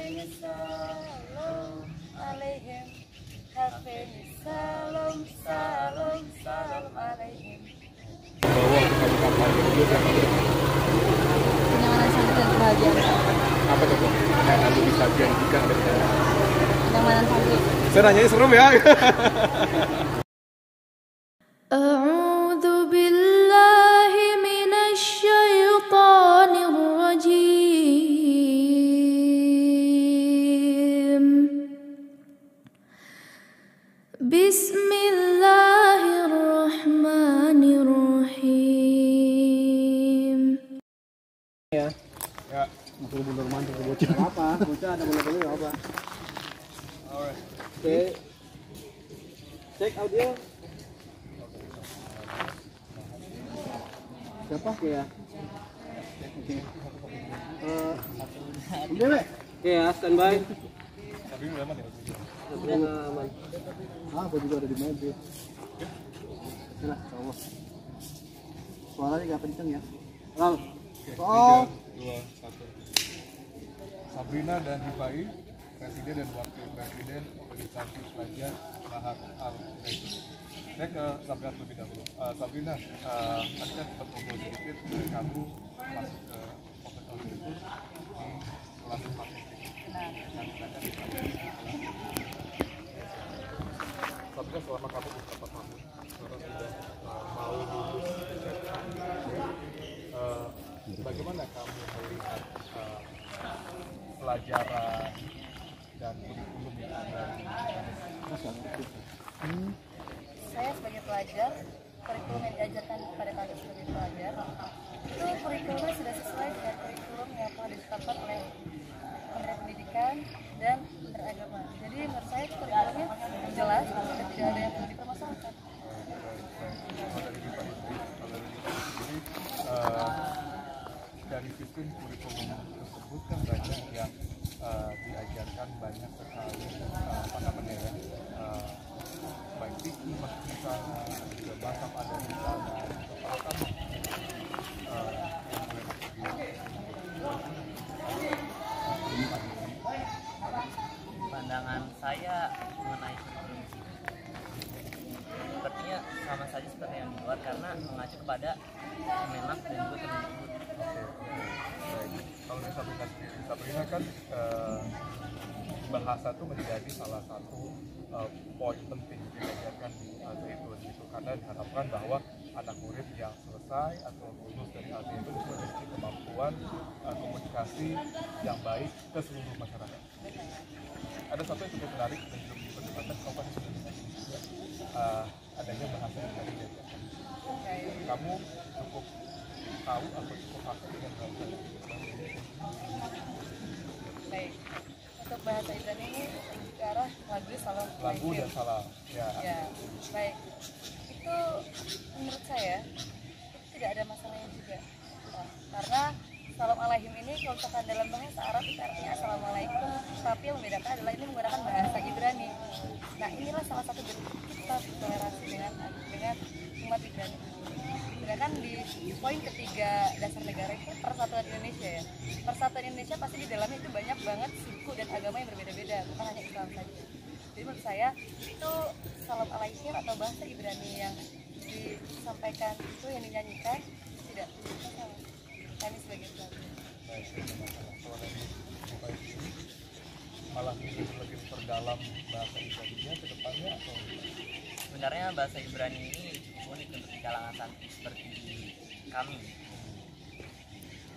Hafiznya salam alaihim. Hafiznya salam salam salam alaihim. Bawa ke kampanye juga. Kenyamanan santri dan kebahagiaan. Apa tuh Bu? Yang Anda bisa janjikan dari sana? Kenyamanan santri. Saya nanyanya serem ya. A'udzu billahi minasy syaithanir rajim. Bismillahirrahmanirrahim. Ya. Ya, Mundur mantul bocah. Apa? Bocah ada boleh-boleh apa? alright. Oke. Cek audio. Siapa ya? Oke. Udah, Be? Oke ya, standby. Tapi udah aman ya? Udah aman. Ah, gua juga ada di mobil. Nah, Allah. Suaranya nggak kenceng ya. Lang. Oke, 3, 2, 1. Sabrina dan Hifai, Presiden dan Wakil Presiden Organisasi Pelajar Mahat Al-Zaitun. Saya ke Sabrina terlebih dahulu. Sabrina, tadi kan sempat ngobrol sedikit, kamu masuk ke Pokok Al-Zaitun di kelas 4 SD. Sabrina, selama kamu beberapa tahun, sekarang sudah mau lulus bagaimana kamu melihat pelajaran dan kurikulum yang ada di Saya sebagai pelajar, kurikulum yang diajarkan kepada kami sebagai pelajar itu kurikulumnya sudah sesuai dengan kurikulum yang telah ditetapkan oleh Kementerian Pendidikan dan Kementerian Agama. Jadi menurut saya kurikulumnya jelas dan tidak ada yang perlu dipermasalahkan. Dari sistem kurikulum tersebut kan banyak yang diajarkan banyak sekali apa namanya ya, baik fikih masuk di sana, juga bahasa ada di sana. Kalau kamu pandangan saya mengenai kurikulum sepertinya sama saja seperti yang di luar karena mengacu kepada Kemenak dan juga Kemendikbud. Baik. Kalau misalnya Sabrina kan bahasa itu menjadi salah satu poin penting yang diajarkan di Al-Zaitun gitu, karena diharapkan bahwa anak murid yang selesai atau lulus dari Al-Zaitun itu memiliki kemampuan komunikasi yang baik ke seluruh masyarakat. Ada satu yang cukup menarik dan juga diperdebatkan kalau kan sudah adanya bahasa Indonesia. Kamu cukup tahu atau cukup paham dengan bahasa Indonesia? Baik. Untuk bahasa Ibrani ini ke arah lagu Dan salam ya. Baik. Itu menurut saya itu tidak ada masalahnya juga. Karena salam alaihim ini kalau misalkan dalam bahasa Arab itu artinya assalamualaikum, tapi yang membedakan adalah ini menggunakan bahasa Ibrani. Nah, inilah salah satu bentuk kita toleransi dengan umat Ibrani. Sedangkan di poin ketiga dasar negara itu persatuan Indonesia ya. Persatuan Indonesia pasti di dalamnya itu banyak banget suku dan agama yang berbeda-beda, bukan hanya Islam saja. Jadi menurut saya itu salam alaihim atau bahasa Ibrani yang disampaikan itu yang dinyanyikan tidak masalah. Kami sebagai pelajar. Kalau dari baik ini malah ingin lebih perdalam bahasa Ibrani-nya ke depannya atau Sebenarnya bahasa Ibrani ini unik untuk di kalangan santri seperti kami.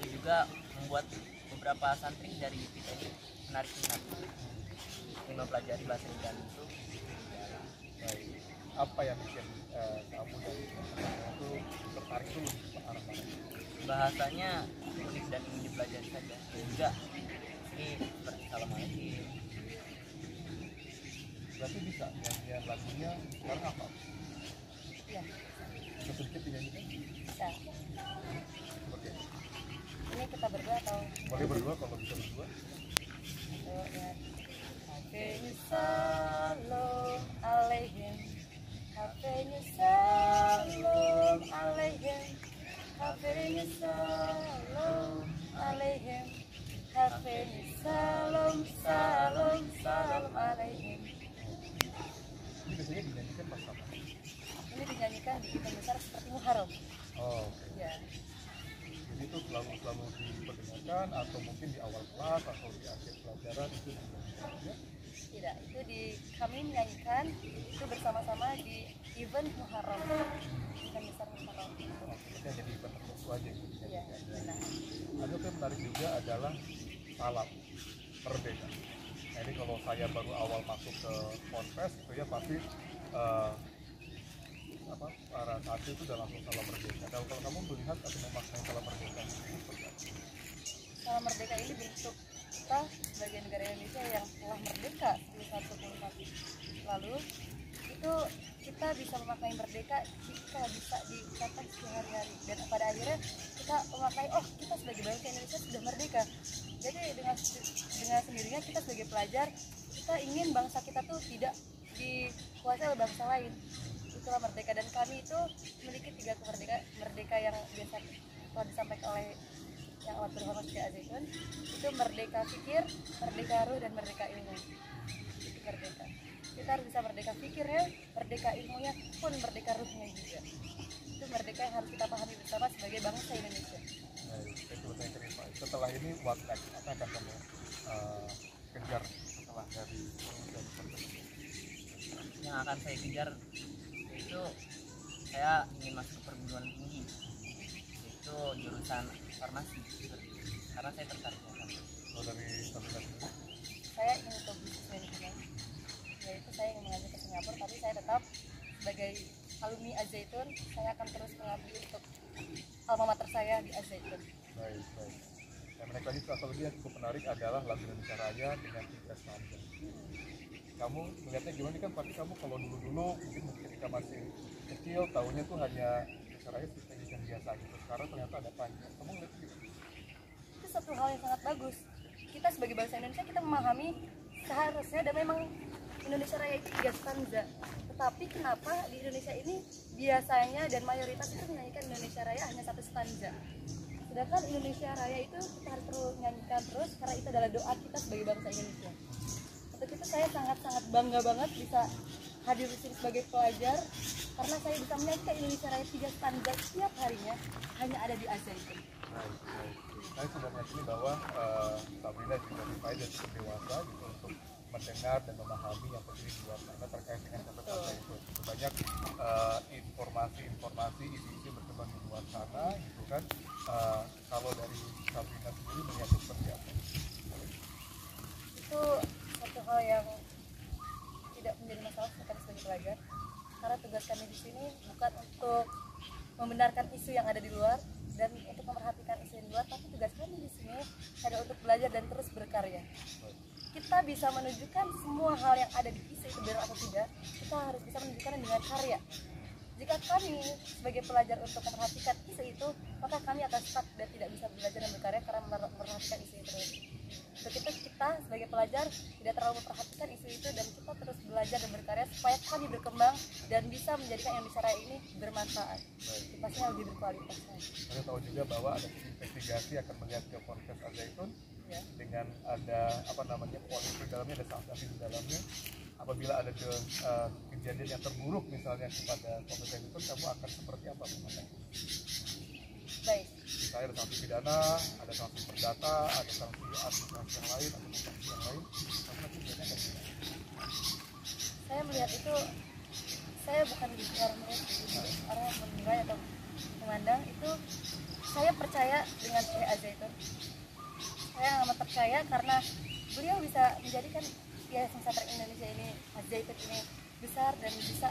Itu juga membuat beberapa santri dari PTN menarik minat ingin mempelajari bahasa Ibrani itu. baik, apa yang bikin kamu dari itu tertarik dulu ke arah mana? Bahasanya unik dan ingin dipelajari saja. Dan juga ini seperti assalamualaikum. Berarti bisa nyanyian lagunya sekarang apa? Iya, Sedikit dinyanyikan? bisa. Oke. Ini kita berdua atau Boleh berdua kalau bisa berdua. ya. Hafiznya salam alaihim. Hafiznya salam alaihim. Hafiznya salam alaihim. Hafeni salam salam salam alaihim. Ini biasanya dinyanyikan pas apa? Ini dinyanyikan di event besar seperti Muharram. Oh, oke. Ya, Jadi itu selalu diperdengarkan atau mungkin di awal kelas atau di akhir pelajaran itu dinyanyikan ya? tidak. Itu kami menyanyikan itu bersama-sama di event Muharram. Event besar Muharram. Oke, itu hanya di event tertentu aja yang Ya, dinyanyikan. benar. Ada yang menarik juga adalah salam merdeka. Nah, ini kalau saya baru awal masuk ke Ponpes itu ya pasti para santri itu udah langsung salam merdeka. Kalau kamu melihat atau memaknai salam merdeka itu seperti apa? Salam merdeka ini bentuk kita sebagai negara Indonesia yang telah merdeka 1945 lalu. Itu kita bisa memaknai merdeka jika bisa diucapkan sehari-hari, dan pada akhirnya kita memaknai oh kita sebagai bangsa Indonesia sudah merdeka. Jadi dengan sendirinya kita sebagai pelajar kita ingin bangsa kita tuh tidak dikuasai oleh bangsa lain. Itulah merdeka, dan kami itu memiliki 3 merdeka yang biasa telah disampaikan oleh yang amat berhormat Syekh Az-Zaitun. Itu merdeka pikir, merdeka ruh, dan merdeka ilmu. Itu merdeka. Kita harus bisa merdeka pikirnya, merdeka ilmunya, pun merdeka ruhnya juga. Itu merdeka yang harus kita pahami bersama sebagai bangsa Indonesia. Baik, itu saya cerita. Setelah ini what next? Apa yang akan kamu kejar setelah dari Ponpes? Yang akan saya kejar yaitu saya ingin masuk ke perguruan tinggi, yaitu jurusan farmasi, karena saya tertarik dengan farmasi. Kalau dari Sabina sendiri? Saya ingin ke bisnis manajemen, yaitu saya ingin mengajar ke Singapura, tapi saya tetap sebagai alumni Az-Zaitun, saya akan terus mengabdi untuk alma mater saya di Az-Zaitun. Baik, baik. Yang menarik lagi satu lagi yang cukup menarik adalah lagu Indonesia Raya dengan tiga stanza. Kamu melihatnya gimana nih, kan pasti kamu kalau dulu mungkin ketika masih kecil tahunya tuh hanya Indonesia Raya yang biasa gitu. Sekarang ternyata ada panjang. Kamu ngeliatnya gimana? Itu satu hal yang sangat bagus. Kita sebagai bangsa Indonesia kita memahami seharusnya, dan memang Indonesia Raya itu 3 stanza. Tetapi kenapa di Indonesia ini biasanya dan mayoritas itu menyanyikan Indonesia Raya hanya 1 stanza. Sedangkan Indonesia Raya itu kita harus terus nyanyikan terus karena itu adalah doa kita sebagai bangsa Indonesia. Untuk itu saya sangat-sangat bangga banget bisa hadir di sini sebagai pelajar, karena saya bisa menyanyikan Indonesia Raya 3 stanza setiap harinya hanya ada di Az-Zaitun. Baik, baik. Saya sudah meyakini bahwa Sabrina juga Rifai dan cukup dewasa gitu untuk mendengar dan memahami yang terjadi di luar sana terkait dengan kata-kata itu. Banyak informasi, isi-isi berkembang di luar sana gitu kan. Kalau dari Sabrina sendiri melihatnya seperti apa? Itu satu hal yang tidak menjadi masalah kami sebagai pelajar, karena tugas kami di sini bukan untuk membenarkan isu yang ada di luar dan untuk memperhatikan isu yang di luar, tapi tugas kami di sini adalah untuk belajar dan terus berkarya. Kita bisa menunjukkan semua hal yang ada di isu itu benar atau tidak, kita harus bisa menunjukkannya dengan karya. Jika kami sebagai pelajar untuk memperhatikan isu itu, maka kami akan stuck dan tidak bisa belajar dan berkarya karena memperhatikan isu itu. Untuk itu kita sebagai pelajar tidak terlalu memperhatikan isu itu, dan kita terus belajar dan berkarya supaya kami berkembang dan bisa menjadikan Indonesia Raya ini bermanfaat. Pastinya lebih berkualitas. Saya tahu juga bahwa ada investigasi akan melihat ke Ponpes Az-Zaitun Ya. dengan ada polisi di dalamnya, ada sanksi di dalamnya. Apabila ada kejadian yang terburuk misalnya kepada Ponpes Az-Zaitun, kamu akan seperti apa memandang? Baik. Misalnya ada sanksi pidana, ada sanksi perdata, ada sanksi administrasi yang lain, atau sanksi yang lain, kamu nanti biasanya akan gimana? Saya melihat itu, saya bukan orang menilai atau memandang itu. Saya percaya dengan Syekh Az-Zaitun. Saya amat percaya karena beliau bisa menjadikan Yayasan Santri Indonesia ini, Az-Zaitun ini besar dan bisa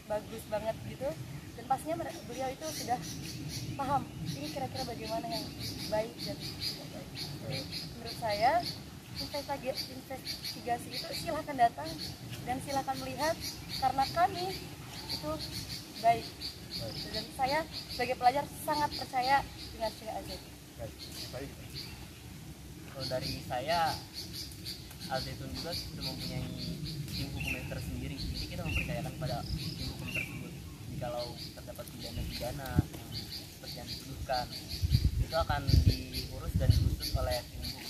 bagus banget gitu. Dan pastinya beliau itu sudah paham ini kira-kira bagaimana yang baik dan tidak baik. Jadi menurut saya investigasi itu silahkan datang dan silahkan melihat, karena kami itu baik. Dan saya sebagai pelajar sangat percaya dengan Syekh Az-Zaitun. Baik. Kalau dari saya, Az-Zaitun juga sudah mempunyai tim hukum yang tersendiri, jadi kita mempercayakan pada tim hukum tersebut. Jikalau terdapat pidana-pidana yang seperti yang dituduhkan, kita itu akan diurus dan diutus oleh tim